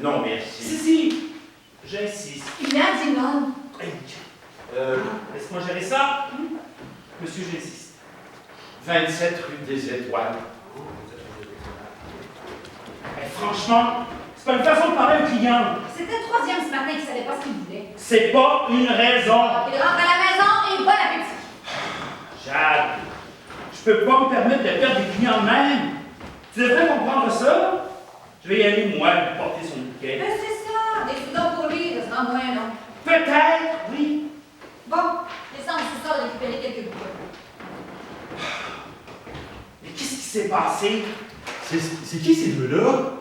non, merci. Si, j'insiste. Il a dit non. Laisse-moi gérer ça. Monsieur, j'insiste. 27 rue des Étoiles. Mais franchement, c'est pas une façon de parler au client. C'était le troisième ce matin qui savait pas ce qu'il voulait. C'est pas une raison. Il rentre à la maison et bon appétit. Jade, je peux pas me permettre de perdre des clients de même. Tu devrais comprendre ça. Je vais y aller, moi, lui porter son bouquet. Ben c'est ça. Des soudons pour lui, ça sera moins long. Peut-être, oui. Bon, descends au sous-sol récupérer quelques bouquets. Mais qu'est-ce qui s'est passé? C'est qui ces deux-là?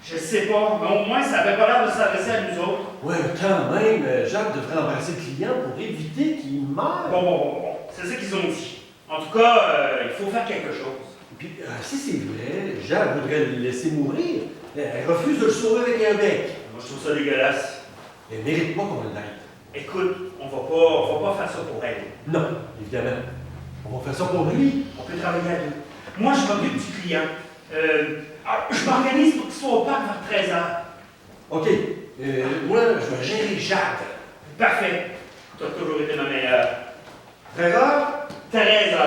Je sais pas, mais au moins ça avait pas l'air de s'adresser à nous autres. Ouais, quand même, Jacques devrait embrasser le client pour éviter qu'il meure. Bon. C'est ça qu'ils ont dit. En tout cas, il faut faire quelque chose. Puis, si c'est vrai, Jacques voudrait le laisser mourir. Elle refuse de le sauver avec un bec. Moi, je trouve ça dégueulasse. Elle mérite pas qu'on l'aide. Écoute, on va pas faire ça pour elle. Non, évidemment. On va faire ça pour lui. On peut travailler à deux. Moi, je m'occupe du client. Je m'organise pour qu'il soit au parc vers 13h. OK. Moi, je vais gérer Jacques. Parfait. Tu as toujours été ma meilleure. 13h? 13h.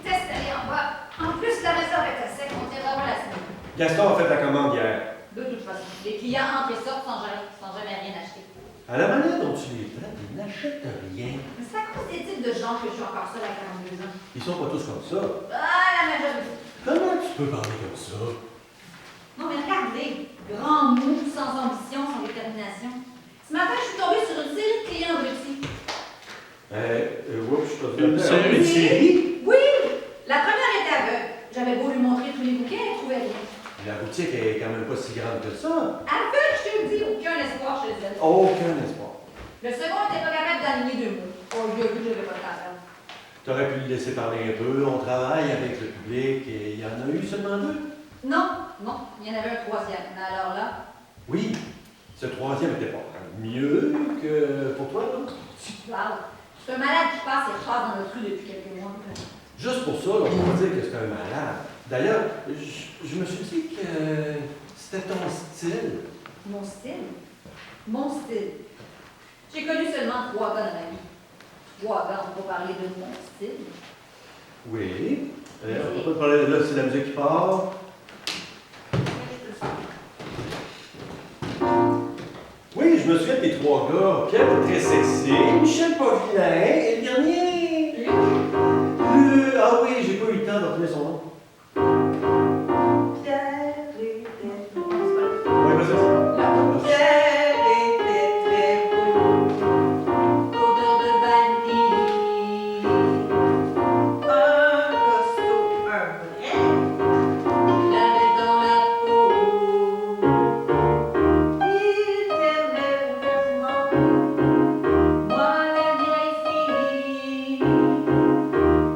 Test aller en bas. En plus, la réserve est à sec. On tiendra pas la semaine. Gaston a fait la commande hier. De toute façon, les clients entrent et sortent sans jamais rien acheter. À la manière dont tu les traites, ils n'achètent rien. Mais c'est à cause des types de gens que je suis encore seule à 42 ans. Ils sont pas tous comme ça. Ah, la majorité. Comment tu peux parler comme ça? Non, mais regardez. Grand mou, sans ambition, sans détermination. Ce matin, je suis tombée sur une série de clients abrutis. Oups, je te Une série? Une série? Oui! La première était aveugle. J'avais beau lui montrer tous les bouquets, elle ne trouvait rien. La boutique est quand même pas si grande que ça. Aveugle, je te le dis, aucun espoir chez elle. Aucun espoir. Le second n'était pas capable d'aligner deux mots. Oh, il a vu que j'avais pas de temps. T'aurais pu le laisser parler un peu. On travaille avec le public et il y en a eu seulement deux. Non, il y en avait un troisième. Mais alors là, Oui, ce troisième était pas mieux que pour toi, non? tu parles. C'est un malade qui passe et repasse dans notre rue depuis quelques mois. Juste pour ça, là, on va dire que c'est un malade. D'ailleurs, je me suis dit que c'était ton style. Mon style? Mon style. J'ai connu seulement 3 gars dans ma vie. 3 gars, on va parler de mon style. Oui. On peut pas parler de là, c'est la musique qui part. Oui, je me souviens des 3 gars. Pierre est très sexy, Michel Pauvinain et le dernier. Luc? Ah oui, j'ai pas eu le temps de retenir son nom. Pierre était beau. C'est pas Oui, vas-y. là. Pierre était très beau. Odeur de vanille. Un costaud, un vrai. Il avait dans la peau. Il t'aimait vraiment. Moi, la vieille fille.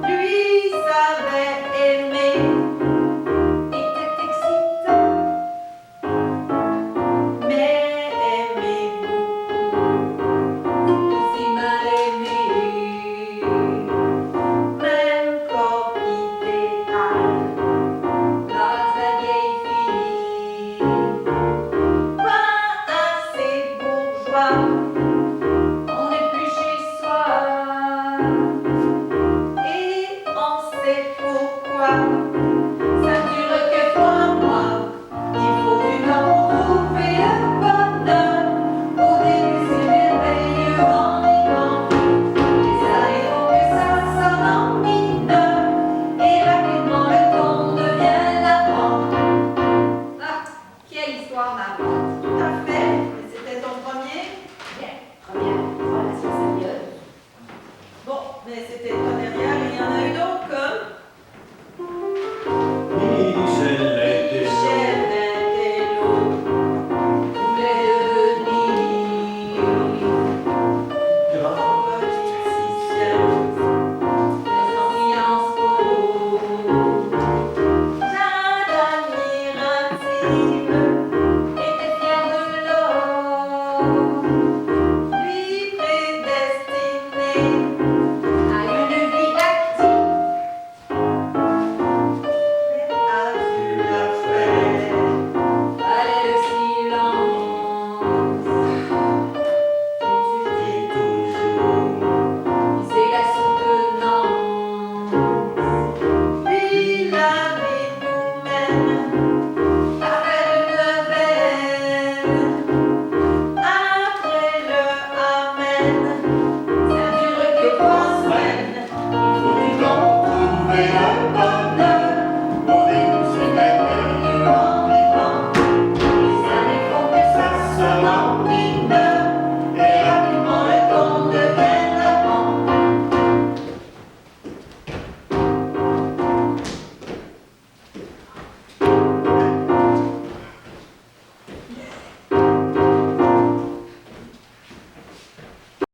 Lui savait aimer. Était excitant. Mais aimé beaucoup. Aussi mal aimé. Même corps idéal. Grâce à vieille fille. Pas assez bourgeois. On n'est plus chez soi. Et on sait pourquoi. Ça dure que 3 mois. Il faut du temps pour trouver le bonheur. Au début, c'est merveilleux en riant. Les années font que ça sonne en mineur. Et rapidement, le ton devient la Ah, quelle histoire marrante.